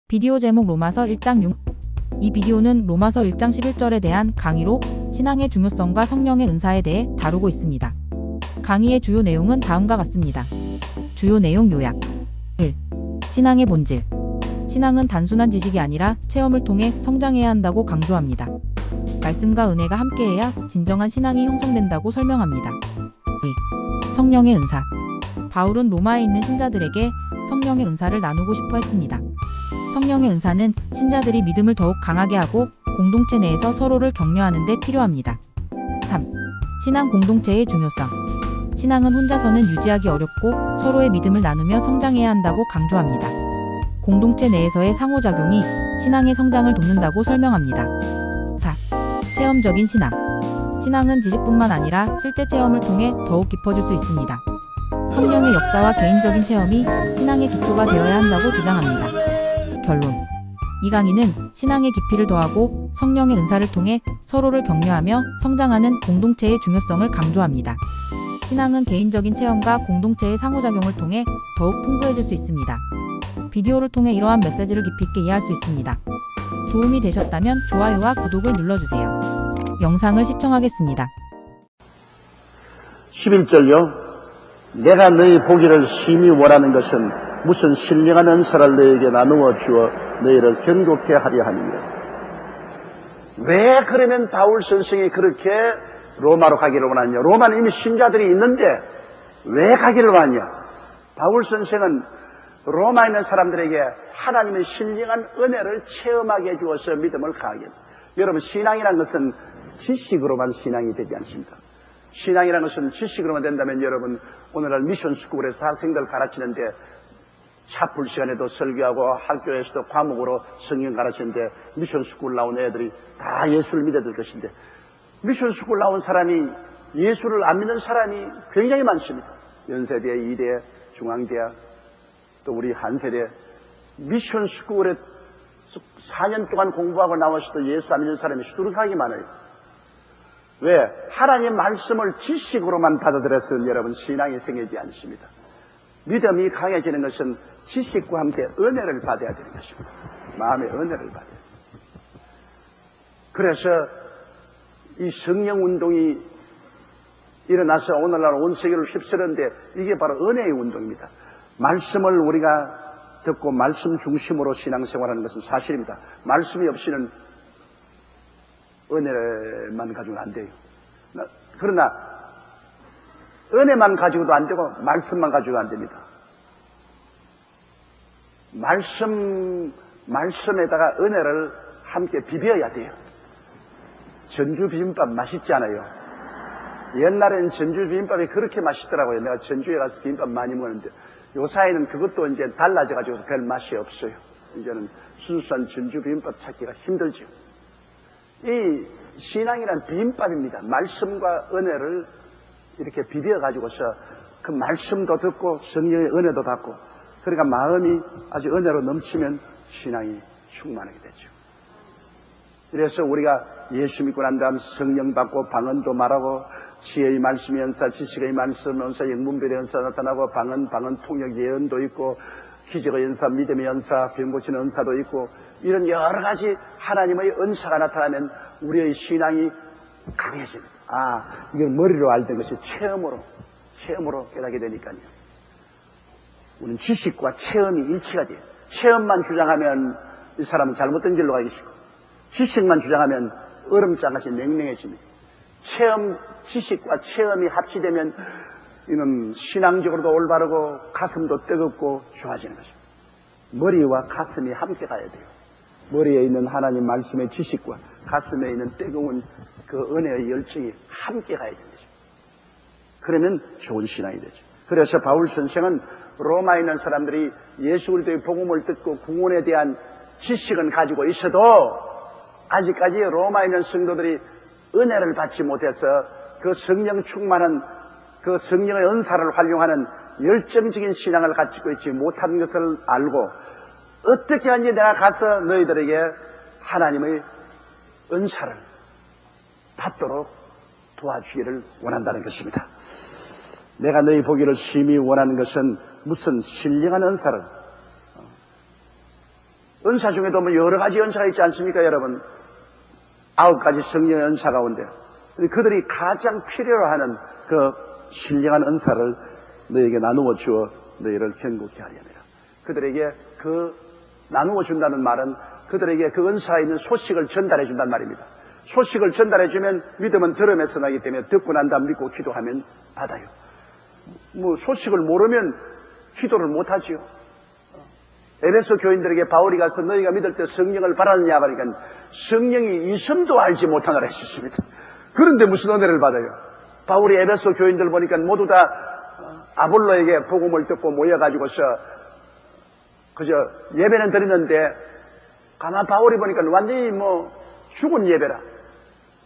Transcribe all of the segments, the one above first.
비디오 제목 로마서 1장 6. 이 비디오는 로마서 1장 11절에 대한 강의로 신앙의 중요성과 성령의 은사에 대해 다루고 있습니다. 강의의 주요 내용은 다음과 같습니다. 주요 내용 요약. 1. 신앙의 본질. 신앙은 단순한 지식이 아니라 체험을 통해 성장해야 한다고 강조합니다. 말씀과 은혜가 함께해야 진정한 신앙이 형성된다고 설명합니다. 2. 성령의 은사. 바울은 로마에 있는 신자들에게 성령의 은사를 나누고 싶어 했습니다. 성령의 은사는 신자들이 믿음을 더욱 강하게 하고 공동체 내에서 서로를 격려하는 데 필요합니다. 3. 신앙 공동체의 중요성. 신앙은 혼자서는 유지하기 어렵고 서로의 믿음을 나누며 성장해야 한다고 강조합니다. 공동체 내에서의 상호작용이 신앙의 성장을 돕는다고 설명합니다. 4. 체험적인 신앙. 신앙은 지식뿐만 아니라 실제 체험을 통해 더욱 깊어질 수 있습니다. 성령의 역사와 개인적인 체험이 신앙의 기초가 되어야 한다고 주장합니다. 결론. 이 강의는 신앙의 깊이를 더하고 성령의 은사를 통해 서로를 격려하며 성장하는 공동체의 중요성을 강조합니다. 신앙은 개인적인 체험과 공동체의 상호작용을 통해 더욱 풍부해질 수 있습니다. 비디오를 통해 이러한 메시지를 깊이 있게 이해할 수 있습니다. 도움이 되셨다면 좋아요와 구독을 눌러주세요. 영상을 시청하겠습니다. 11절요. 내가 너희 보기를 심히 원하는 것은 무슨 신령한 은사를 너희에게 나누어 주어 너희를 견고케 하려 함이라. 왜 그러면 바울 선생이 그렇게 로마로 가기를 원하냐? 로마는 이미 신자들이 있는데 왜 가기를 원하냐? 바울 선생은 로마에 있는 사람들에게 하나님의 신령한 은혜를 체험하게 해주어서 믿음을 강하게 합니다. 여러분, 신앙이라는 것은 지식으로만 신앙이 되지 않습니다. 신앙이라는 것은 지식으로만 된다면 여러분, 오늘날 미션 스쿨에서 학생들 가르치는데 차풀 시간에도 설교하고 학교에서도 과목으로 성경 가르치는데 미션 스쿨 나온 애들이 다 예수를 믿어야 될 것인데, 미션 스쿨 나온 사람이 예수를 안 믿는 사람이 굉장히 많습니다. 연세대, 이대, 중앙대학, 또 우리 한세대 미션 스쿨에 4년 동안 공부하고 나와서도 예수 안 믿는 사람이 수두룩하게 많아요. 왜? 하나님의 말씀을 지식으로만 받아들였으면 여러분 신앙이 생기지 않습니다. 믿음이 강해지는 것은 지식과 함께 은혜를 받아야 되는 것입니다. 마음의 은혜를 받아야 돼요. 그래서 이 성령 운동이 일어나서 오늘날 온 세계를 휩쓸었는데 이게 바로 은혜의 운동입니다. 말씀을 우리가 듣고 말씀 중심으로 신앙생활하는 것은 사실입니다. 말씀이 없이는 은혜만 가지고는 안 돼요. 그러나 은혜만 가지고도 안 되고 말씀만 가지고도 안 됩니다. 말씀에다가 은혜를 함께 비벼야 돼요. 전주 비빔밥 맛있지 않아요? 옛날에는 전주 비빔밥이 그렇게 맛있더라고요. 내가 전주에 가서 비빔밥 많이 먹었는데 요사이는 그것도 이제 달라져가지고 별 맛이 없어요. 이제는 순수한 전주 비빔밥 찾기가 힘들죠. 이 신앙이란 비빔밥입니다. 말씀과 은혜를 이렇게 비벼가지고서 그 말씀도 듣고 성령의 은혜도 받고, 그러니까 마음이 아주 은혜로 넘치면 신앙이 충만하게 되죠. 그래서 우리가 예수 믿고 난 다음 성령 받고 방언도 말하고 지혜의 말씀의 연사, 지식의 말씀 연사, 영문별의 연사 나타나고 방언 통역 예언도 있고 기적의 연사, 믿음의 연사, 병 고치는 은사도 있고 이런 여러 가지 하나님의 은사가 나타나면 우리의 신앙이 강해집니다. 이걸 머리로 알던 것이 체험으로 깨닫게 되니까요. 우리는 지식과 체험이 일치가 돼요. 체험만 주장하면 이 사람은 잘못된 길로 가기 쉽고, 지식만 주장하면 얼음장같이 냉랭해집니다. 지식과 체험이 합치되면 이는 신앙적으로도 올바르고 가슴도 뜨겁고 좋아지는 것입니다. 머리와 가슴이 함께 가야 돼요. 머리에 있는 하나님 말씀의 지식과 가슴에 있는 뜨거운 그 은혜의 열정이 함께 가야 되는 것입니다. 그러면 좋은 신앙이 되죠. 그래서 바울 선생은 로마에 있는 사람들이 예수 그리스도의 복음을 듣고 구원에 대한 지식은 가지고 있어도 아직까지 로마에 있는 성도들이 은혜를 받지 못해서 그 성령 충만한 그 성령의 은사를 활용하는 열정적인 신앙을 가지고 있지 못한 것을 알고, 어떻게 하는지 내가 가서 너희들에게 하나님의 은사를 받도록 도와주기를 원한다는 것입니다. 내가 너희 보기를 심히 원하는 것은 무슨 신령한 은사를, 은사 중에도 뭐 여러 가지 은사가 있지 않습니까, 여러분? 9가지 성령의 은사 가운데 그들이 가장 필요로 하는 그 신령한 은사를 너에게 나누어 주어 너희를 견고케 하려니라. 그들에게 그 나누어 준다는 말은 그들에게 그 은사에 있는 소식을 전달해 준단 말입니다. 소식을 전달해 주면 믿음은 들음에서 나기 때문에 듣고 난 다음 믿고 기도하면 받아요. 뭐 소식을 모르면 기도를 못 하지요. 에베소 교인들에게 바울이 가서 너희가 믿을 때 성령을 바라느냐 하니까 성령이 이심도 알지 못하느라 했습니다. 그런데 무슨 은혜를 받아요? 바울이 에베소 교인들 보니까 모두 다 아볼로에게 복음을 듣고 모여가지고서 그저 예배는 드리는데 가만 바울이 보니까 완전히 뭐 죽은 예배라.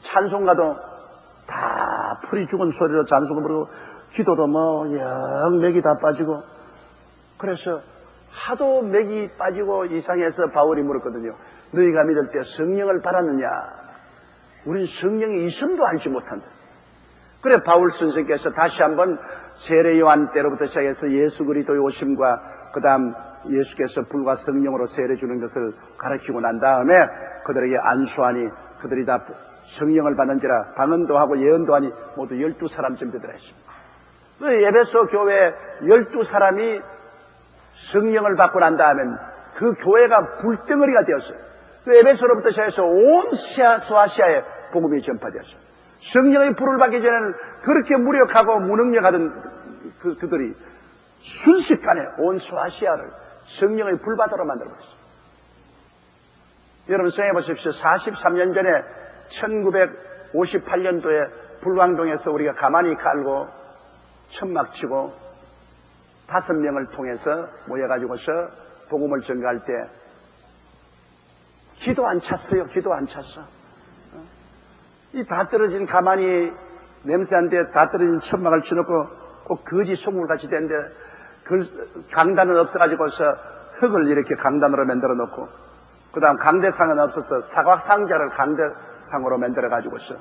찬송가도 다 풀이 죽은 소리로 찬송을 부르고 기도도 뭐 영 맥이 다 빠지고 그래서 하도 맥이 빠지고 이상해서 바울이 물었거든요. 너희가 믿을 때 성령을 받았느냐? 우린 성령의 이심도 알지 못한다. 그래 바울 선생께서 다시 한번 세례 요한 때로부터 시작해서 예수 그리스도의 오심과 그 다음 예수께서 불과 성령으로 세례 주는 것을 가르치고 난 다음에 그들에게 안수하니 그들이 다 성령을 받는지라 방언도 하고 예언도 하니 모두 12사람쯤 되더라 했습니다. 그 에베소 교회 12사람이 성령을 받고 난 다음엔 그 교회가 불덩어리가 되었어요. 그 에베소로부터 시작해서 온 소아시아에 복음이 전파되었어요. 성령의 불을 받기 전에는 그렇게 무력하고 무능력하던 그들이 순식간에 온 소아시아를 성령의 불바다로 만들어버렸어요. 여러분 생각해 보십시오. 43년 전에 1958년도에 불광동에서 우리가 가만히 깔고 천막 치고 5명을 통해서 모여가지고서 복음을 전가할 때 기도 안 찼어요. 기도 안 찼어. 이 다 떨어진 가만히 냄새 안 돼 다 떨어진 천막을 쳐놓고 꼭 거지 소물 같이 되는데 강단은 없어가지고서 흙을 이렇게 강단으로 만들어 놓고 그 다음 강대상은 없어서 사각상자를 강대상으로 만들어 가지고서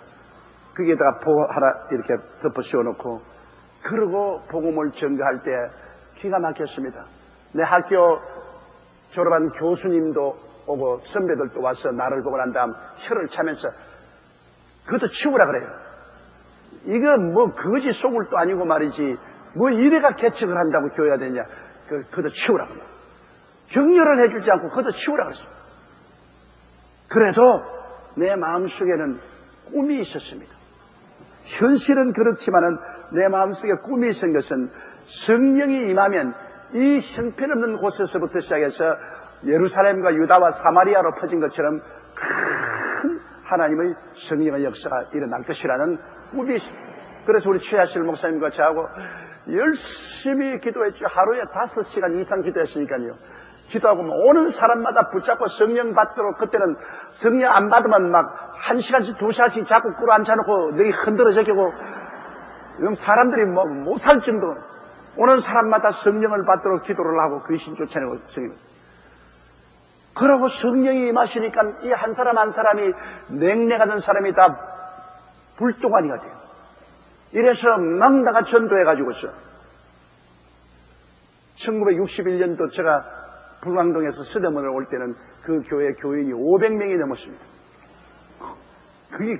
거기에다가 보 하나 이렇게 덮어 씌워놓고 그러고 복음을 전가할 때 기가 막혔습니다. 내 학교 졸업한 교수님도 오고 선배들도 와서 나를 보고 난 다음 혀를 차면서 그것도 치우라 그래요. 이거 뭐 거지 속을도 아니고 말이지 뭐 이래가 개척을 한다고 교회가 되냐. 그것도 치우라 그래요. 격려를 해주지 않고 그것도 치우라 그랬어요. 그래도 내 마음속에는 꿈이 있었습니다. 현실은 그렇지만은 내 마음속에 꿈이 있은 것은 성령이 임하면 이 형편없는 곳에서부터 시작해서 예루살렘과 유다와 사마리아로 퍼진 것처럼 큰 하나님의 성령의 역사가 일어날 것이라는 꿈이 있습니다. 그래서 우리 최하실 목사님과 저하고 열심히 기도했죠. 하루에 5시간 이상 기도했으니까요. 기도하고 오는 사람마다 붙잡고 성령 받도록 그때는 성령 안 받으면 막 1시간씩 2시간씩 자꾸 꿇어앉혀놓고 너희 흔들어져 가고 사람들이 뭐 못 살 정도 오는 사람마다 성령을 받도록 기도를 하고 귀신 쫓아내고 성령. 그러고 성령이 임하시니까 이 한 사람 한 사람이 냉랭하던 사람이 다 불동안이가 돼요. 이래서 막 나가 전도해가지고서 1961년도 제가 불광동에서 서대문을 올 때는 그 교회 교인이 500명이 넘었습니다. 그게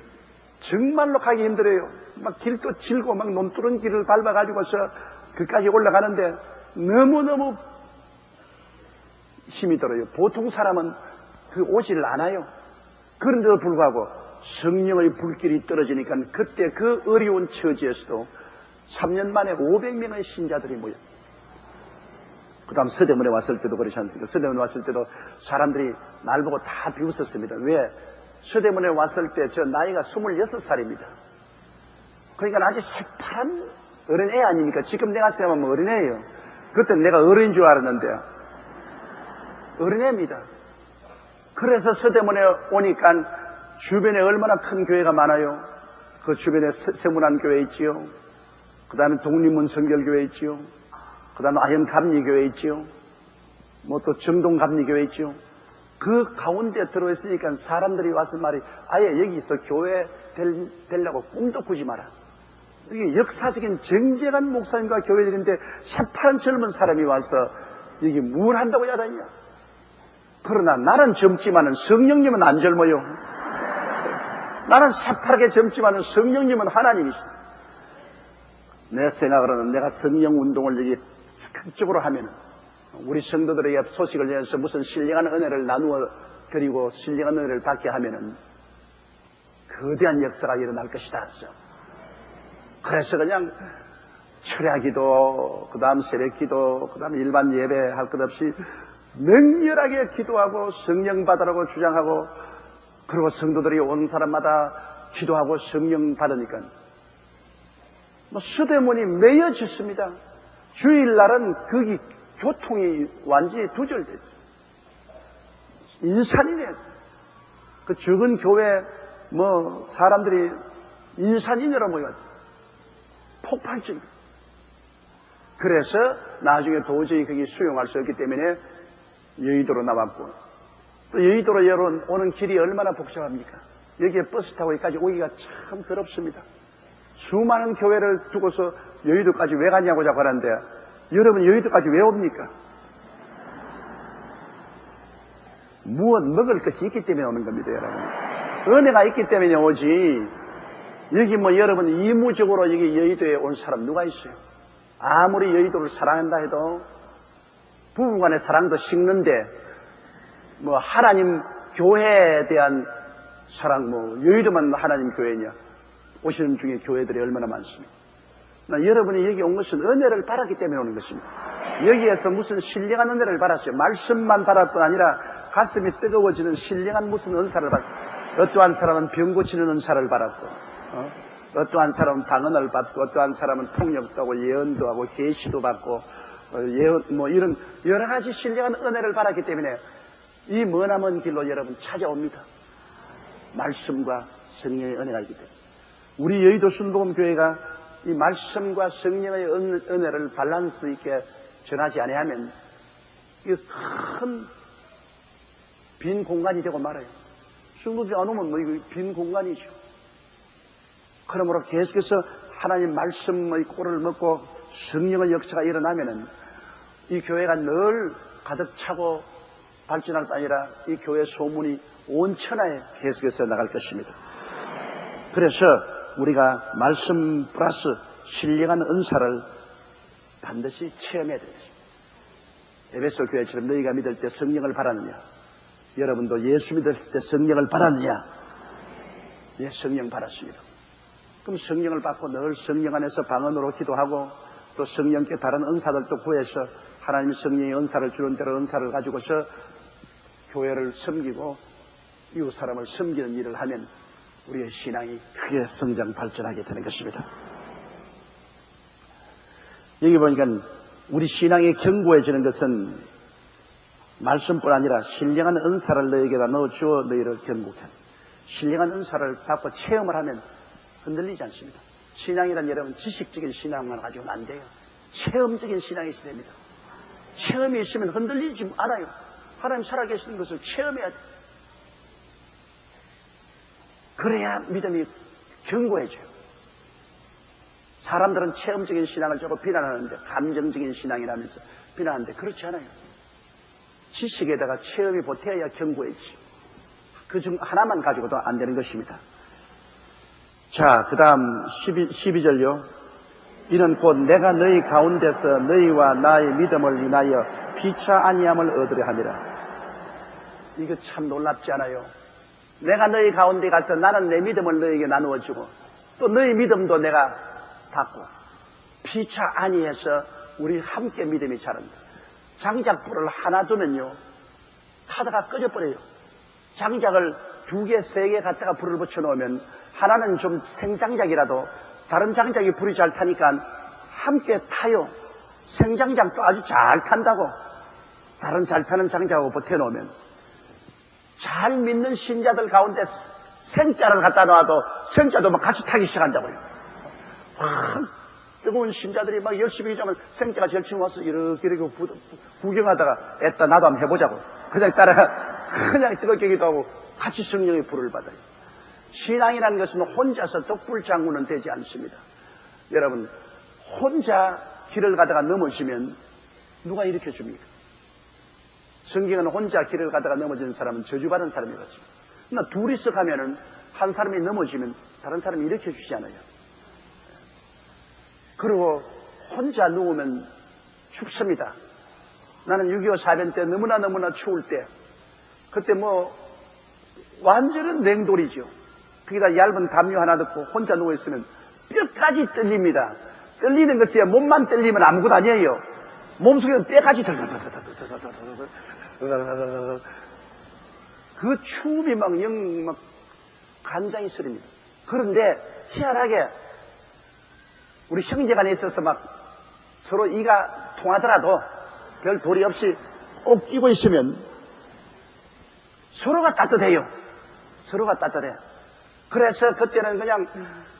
정말로 가기 힘들어요. 막 길도 질고 막 논두른 길을 밟아가지고서 그까지 올라가는데 너무너무 힘이 들어요. 보통 사람은 그 오지를 않아요. 그런데도 불구하고 성령의 불길이 떨어지니까 그때 그 어려운 처지에서도 3년 만에 500명의 신자들이 모여. 그 다음 서대문에 왔을 때도 그러셨는데 서대문에 왔을 때도 사람들이 날 보고 다 비웃었습니다. 왜? 서대문에 왔을 때 저 나이가 26살입니다. 그러니까 아주 새파란 어린애 아닙니까? 지금 내가 생각하면 어린애예요. 그때 내가 어린인 줄 알았는데요. 어린애입니다. 그래서 서대문에 오니까 주변에 얼마나 큰 교회가 많아요. 그 주변에 세문안 교회 있지요. 그 다음에 독립문 성결교회 있지요. 그 다음에 아현감리교회 있지요. 뭐 또 정동감리교회 있지요. 그 가운데 들어있으니까 사람들이 와서 말이 아예 여기서 교회 되려고 꿈도 꾸지 마라. 이게 역사적인 정직한 목사님과 교회들인데 새파란 젊은 사람이 와서 여기 뭘 한다고 야단이야. 그러나 나는 젊지만은 성령님은 안 젊어요. 나는 새파랗게 젊지만은 성령님은 하나님이시다. 내 생각으로는 내가 성령 운동을 여기 적극적으로 하면은 우리 성도들에게 소식을 내서 무슨 신령한 은혜를 나누어 드리고 신령한 은혜를 받게 하면은 거대한 역사가 일어날 것이다. 그래서 그냥 철야기도, 그 다음 새벽기도, 그 다음 일반 예배 할 것 없이 맹렬하게 기도하고 성령 받으라고 주장하고, 그리고 성도들이 온 사람마다 기도하고 성령 받으니까 서대문이 메어졌습니다. 주일날은 거기 교통이 완전히 두절됐죠. 인산이네. 그 적은 교회 사람들이 인산인으로 모여가지고 폭발적. 그래서 나중에 도저히 거기 수용할 수 없기 때문에 여의도로 나왔고, 또 여의도로 오는 길이 얼마나 복잡합니까? 여기에 버스 타고 여기까지 오기가 참 더럽습니다. 수많은 교회를 두고서 여의도까지 왜 가냐고 자꾸 하는데, 여러분 여의도까지 왜 옵니까? 무엇 먹을 것이 있기 때문에 오는 겁니다, 여러분. 은혜가 있기 때문에 오지. 여기 여러분 이무적으로 여기 여의도에 온 사람 누가 있어요? 아무리 여의도를 사랑한다 해도 부부간의 사랑도 식는데 하나님 교회에 대한 사랑 여의도만 하나님 교회냐? 오시는 중에 교회들이 얼마나 많습니까? 여러분이 여기 온 것은 은혜를 받았기 때문에 오는 것입니다. 여기에서 무슨 신령한 은혜를 받았어요. 말씀만 받을 뿐 아니라 가슴이 뜨거워지는 신령한 무슨 은사를 받았어요. 어떠한 사람은 병 고치는 은사를 받았고, 어떠한 사람은 방언을 받고, 어떠한 사람은 통역도 하고 예언도 하고 계시도 받고, 이런 여러 가지 신령한 은혜를 받았기 때문에 이 머나먼 길로 여러분 찾아옵니다. 말씀과 성령의 은혜가 있기 때문에. 우리 여의도 순복음교회가 이 말씀과 성령의 은혜를 밸런스 있게 전하지 아니하면 이 큰 빈 공간이 되고 말아요. 순복음교회 안 오면 이거 빈 공간이죠. 그러므로 계속해서 하나님 말씀의 꼴을 먹고 성령의 역사가 일어나면은 이 교회가 늘 가득 차고 발전할 뿐 아니라 이 교회 소문이 온 천하에 계속해서 나갈 것입니다. 그래서 우리가 말씀 플러스 신령한 은사를 반드시 체험해야 되겠습니다. 에베소 교회처럼 너희가 믿을 때 성령을 받았느냐? 여러분도 예수 믿을 때 성령을 받았느냐? 예, 성령 받았습니다. 그럼 성령을 받고 늘 성령 안에서 방언으로 기도하고 또 성령께 다른 은사들도 구해서 하나님 성령의 은사를 주는 대로 은사를 가지고서 교회를 섬기고 이웃 사람을 섬기는 일을 하면 우리의 신앙이 크게 성장 발전하게 되는 것입니다. 여기 보니까 우리 신앙이 견고해지는 것은 말씀뿐 아니라 신령한 은사를 너희에게다 넣어주어 너희를 견고케 합니다. 신령한 은사를 받고 체험을 하면 흔들리지 않습니다. 신앙이란 여러분 지식적인 신앙만 가지고는 안 돼요. 체험적인 신앙이 있어야 됩니다. 체험이 있으면 흔들리지 않아요. 하나님 살아계시는 것을 체험해야 돼요. 그래야 믿음이 견고해져요. 사람들은 체험적인 신앙을 조금 비난하는데, 감정적인 신앙이라면서 비난하는데 그렇지 않아요. 지식에다가 체험이 보태야 견고해지죠. 그중 하나만 가지고도 안 되는 것입니다. 자, 그 다음 12절요. 이는 곧 내가 너희 가운데서 너희와 나의 믿음을 인하여 피차 아니함을 얻으려 함이라. 이거 참 놀랍지 않아요? 내가 너희 가운데 가서 나는 내 믿음을 너희에게 나누어주고 또 너희 믿음도 내가 받고 피차 아니해서 우리 함께 믿음이 자란다. 장작불을 하나 두면요 타다가 꺼져버려요. 장작을 2개, 3개 갖다가 불을 붙여놓으면 하나는 좀 생장작이라도 다른 장작이 불이 잘 타니까 함께 타요. 생장작도 아주 잘 탄다고. 다른 잘 타는 장작하고 버텨놓으면 잘 믿는 신자들 가운데 생자를 갖다 놔도 생자도 막 같이 타기 시작한다고요. 뜨거운 신자들이 막 열심히 하면 생자가 제일 처음 와서 이렇게 구경하다가 애따 나도 한번 해보자고. 그냥 따라가 그냥 뜨겁게 기도하고 같이 성령의 불을 받아요. 신앙이라는 것은 혼자서 독불장군은 되지 않습니다. 여러분, 혼자 길을 가다가 넘어지면 누가 일으켜 줍니까? 성경은 혼자 길을 가다가 넘어지는 사람은 저주받은 사람이거든요. 그러나 둘이서 가면은 한 사람이 넘어지면 다른 사람이 일으켜 주지 않아요. 그리고 혼자 누우면 춥습니다. 나는 6.25 사변 때 너무나 추울 때 그때 뭐 완전한 냉돌이죠. 거기다 얇은 담요 하나 넣고 혼자 누워있으면 뼈까지 떨립니다. 떨리는 것이야 몸만 떨리면 아무것도 아니에요. 몸속에는 뼈까지 그 추움이 막 간장이 쓰립니다. 그런데 희한하게 우리 형제간에 있어서 막 서로 이가 통하더라도 별 도리 없이 꼭 끼고 있으면 서로가 따뜻해요. 서로가 따뜻해. 그래서 그때는 그냥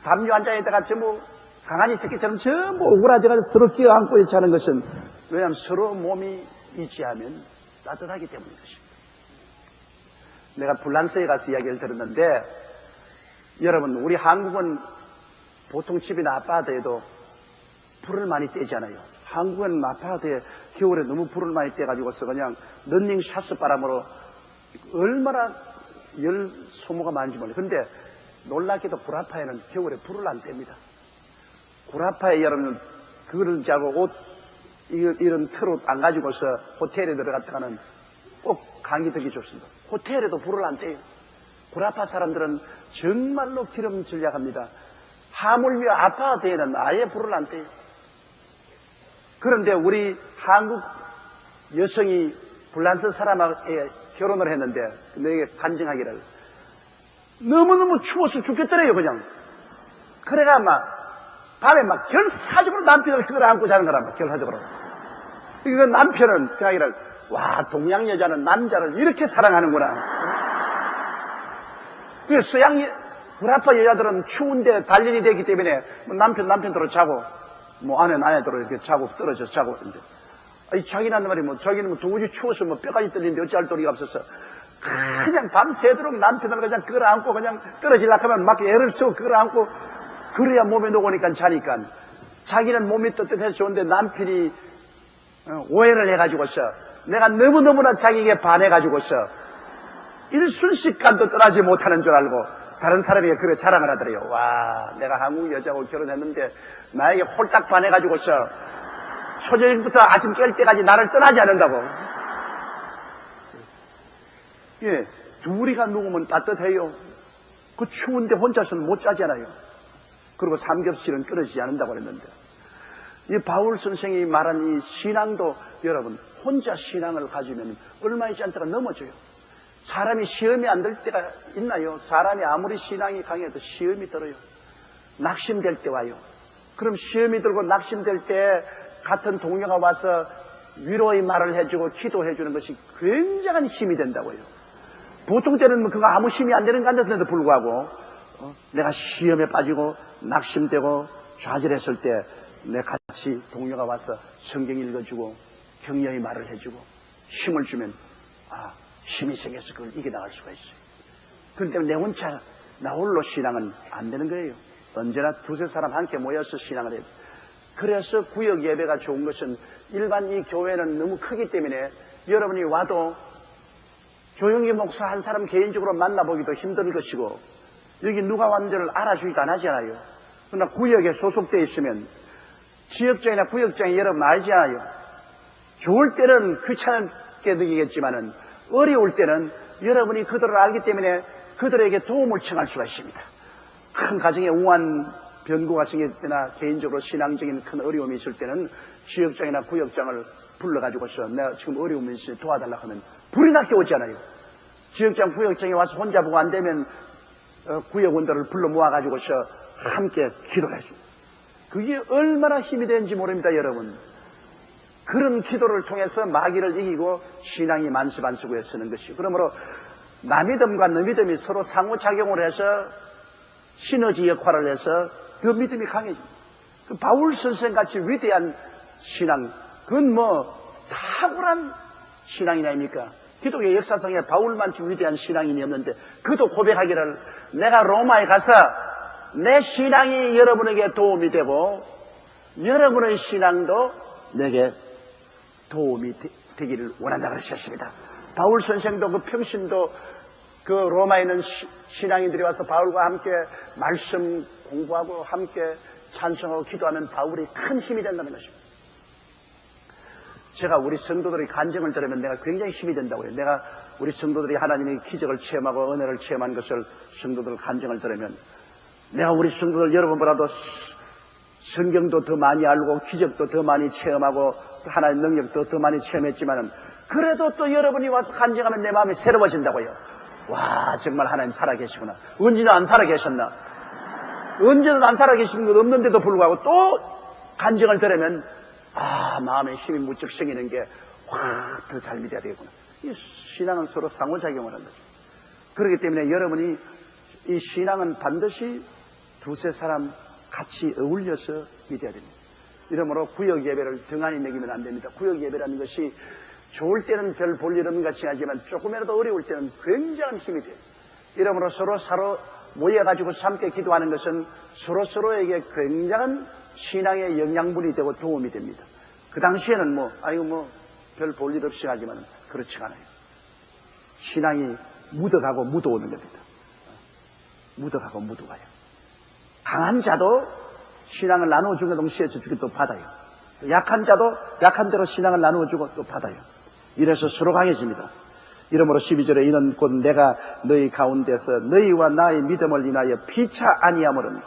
담요 한 장에다가 전부 강아지 새끼처럼 전부 오그라져가지고 서로 끼어안고 있지 않은 것은 왜냐하면 서로 몸이 있지하면 따뜻하기 때문인 것입니다. 내가 불란서에 가서 이야기를 들었는데 여러분 우리 한국은 보통 집이나 아파트에도 불을 많이 떼잖아요. 한국은 아파트에 겨울에 너무 불을 많이 떼가지고서 그냥 런닝 샷스 바람으로 얼마나 열 소모가 많은지 몰라요. 근데 놀랍게도 구라파에는 겨울에 불을 안 뗍니다. 구라파에 여러분 그거를 자고 옷 이런 트롯 안 가지고서 호텔에 들어갔다가는 꼭 감기 들기 좋습니다. 호텔에도 불을 안 떼요. 구라파 사람들은 정말로 기름 전략합니다. 하물며 아파트에는 아예 불을 안 떼요. 그런데 우리 한국 여성이 불란서 사람에게 결혼을 했는데 내게 간증하기를 너무너무 추워서 죽겠더래요. 그냥 그래가 막 밤에 막 결사적으로 남편을 끌어안고 자는 거란 결사적으로. 이거 남편은 생각이를 와 동양 여자는 남자를 이렇게 사랑하는구나. 서양 구라파 여자들은 추운데 단련이 되기 때문에 남편대로 자고 뭐 아내대로 이렇게 자고 떨어져서 자고 있는데 자기는 한 말이 자기는 도무지 추워서 뼈까지 떨리는데 어찌할 도리가 없어서 그냥 밤새도록 남편을 그냥 끌어안고 그냥 떨어지려고 하면 막 애를 쓰고 끌어안고 그래야 몸에 녹으니까 자니까 자기는 몸이 떳떳해서 좋은데 남편이 오해를 해가지고서 내가 너무너무나 자기에게 반해가지고서 일순식간도 떠나지 못하는 줄 알고 다른 사람에게 그래 자랑을 하더래요. 와 내가 한국 여자하고 결혼했는데 나에게 홀딱 반해가지고서 초저녁부터 아침 깰 때까지 나를 떠나지 않는다고. 예, 둘이가 누우면 따뜻해요. 그 추운데 혼자서는 못 자잖아요. 그리고 삼겹살은 끊어지지 않는다고 그랬는데 이 바울 선생이 말한 이 신앙도 여러분 혼자 신앙을 가지면 얼마 있지 않다가 넘어져요. 사람이 시험이 안 될 때가 있나요? 사람이 아무리 신앙이 강해도 시험이 들어요. 낙심될 때 와요. 그럼 시험이 들고 낙심될 때 같은 동료가 와서 위로의 말을 해주고 기도해 주는 것이 굉장한 힘이 된다고요. 보통 때는 그거 아무 힘이 안 되는 것 같은데도 불구하고 내가 시험에 빠지고 낙심되고 좌절했을 때 내 같이 동료가 와서 성경 읽어주고 격려의 말을 해주고 힘을 주면 힘이 생겨서 그걸 이겨나갈 수가 있어요. 그런데 내 혼자 나 홀로 신앙은 안 되는 거예요. 언제나 두세 사람 함께 모여서 신앙을 해야 돼요. 그래서 구역 예배가 좋은 것은 일반 이 교회는 너무 크기 때문에 여러분이 와도 조용히 목사 한 사람 개인적으로 만나보기도 힘들 것이고 여기 누가 왔는지를 알아주지도 안 하잖아요. 그러나 구역에 소속되어 있으면 지역장이나 구역장이 여러분 알잖아요. 좋을 때는 귀찮게 느끼겠지만은 어려울 때는 여러분이 그들을 알기 때문에 그들에게 도움을 청할 수가 있습니다. 큰 가정에 우한 변고가 생길 때나 개인적으로 신앙적인 큰 어려움이 있을 때는 지역장이나 구역장을 불러가지고서 내가 지금 어려움이 있으니 도와달라고 하면 불이 나게 오잖아요. 지역장 구역장에 와서 혼자 보고 안 되면 구역원들을 불러 모아가지고서 함께 기도를 해줍니다. 그게 얼마나 힘이 되는지 모릅니다. 여러분 그런 기도를 통해서 마귀를 이기고 신앙이 만수반수구에 서는 것이요. 그러므로 나 믿음과 너 믿음이 서로 상호작용을 해서 시너지 역할을 해서 그 믿음이 강해집니다. 그 바울 선생같이 위대한 신앙 그건 탁월한 신앙이 아닙니까? 기독교 역사상에 바울만치 위대한 신앙인이 없는데 그도 고백하기를 내가 로마에 가서 내 신앙이 여러분에게 도움이 되고 여러분의 신앙도 내게 도움이 되기를 원한다 그러셨습니다. 바울 선생도 그 평신도 그 로마에 있는 신앙인들이 와서 바울과 함께 말씀 공부하고 함께 찬송하고 기도하면 바울이 큰 힘이 된다는 것입니다. 제가 우리 성도들의 간증을 들으면 내가 굉장히 힘이 된다고요. 내가 우리 성도들이 하나님의 기적을 체험하고 은혜를 체험한 것을 성도들 간증을 들으면 내가 우리 성도들 여러분보다도 성경도 더 많이 알고 기적도 더 많이 체험하고 하나님의 능력도 더 많이 체험했지만은 그래도 또 여러분이 와서 간증하면 내 마음이 새로워진다고요. 와, 정말 하나님 살아계시구나. 언제나 안 살아계셨나? 언제나 안 살아계신 것 없는데도 불구하고 또 간증을 들으면 마음의 힘이 무척 생기는 게 확 더 잘 믿어야 되겠구나. 이 신앙은 서로 상호작용을 하는 거죠. 그렇기 때문에 여러분이 이 신앙은 반드시 두세 사람 같이 어울려서 믿어야 됩니다. 이러므로 구역 예배를 등한히 매기면 안 됩니다. 구역 예배라는 것이 좋을 때는 별 볼 일 없는 같이 하지만 조금이라도 어려울 때는 굉장한 힘이 돼요. 이러므로 서로 모여가지고 함께 기도하는 것은 서로에게 굉장한 신앙의 영양분이 되고 도움이 됩니다. 그 당시에는 별 볼 일 없이 하지만 그렇지 않아요. 신앙이 묻어가고 묻어오는 겁니다. 묻어가고 묻어가요. 강한 자도 신앙을 나누어주는 동시에 저쪽에 또 받아요. 약한 자도 약한 대로 신앙을 나누어주고 또 받아요. 이래서 서로 강해집니다. 이러므로 12절에 이는 곧 내가 너희 가운데서 너희와 나의 믿음을 인하여 피차 아니함으로니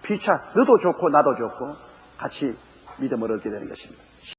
피차 너도 좋고 나도 좋고 같이 믿음을 얻게 되는 것입니다.